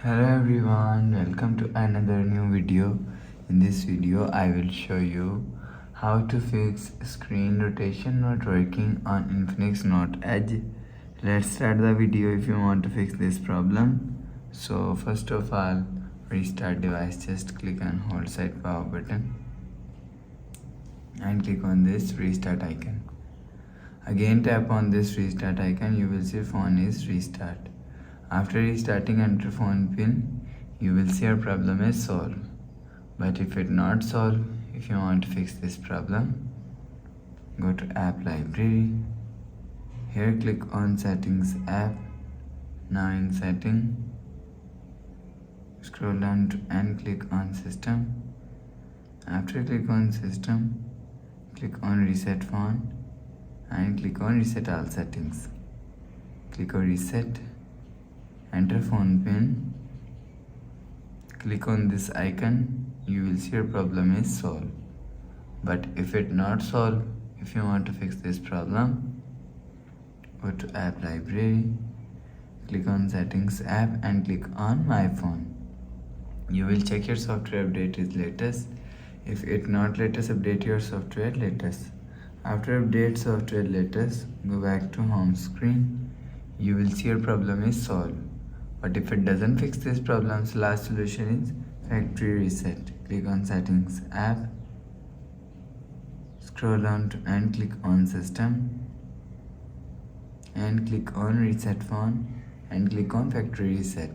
Hello everyone, welcome to another new video. In this video I will show you how to fix screen rotation not working on Infinix Note Edge. Let's start the video if you want to fix this problem. So first of all, restart device. Just click and hold side power button and click on this restart icon. Again tap on this restart icon, you will see phone is restart. After restarting, enter phone pin, you will see your problem is solved. But if it not solved, if you want to fix this problem, go to app library. Here click on settings app. Now in setting, scroll down to and click on system. After click on system, click on reset phone and click on reset all settings. Click on reset. Enter phone pin, click on this icon, you will see your problem is solved. But if it not solved, if you want to fix this problem, go to app library, click on settings app and click on my phone. You will check your software update is latest. If it not latest, update your software latest. After update software latest, go back to home screen. You will see your problem is solved. But if it doesn't fix this problem, last solution is factory reset. Click on settings app, scroll down to and click on system and click on reset phone and click on factory reset.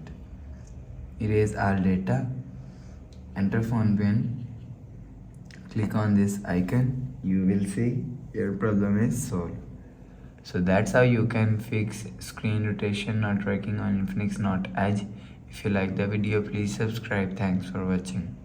Erase all data, enter phone pin, click on this icon, you will see your problem is solved. So that's how you can fix screen rotation not working on Infinix Note Edge. If you like the video, please subscribe. Thanks for watching.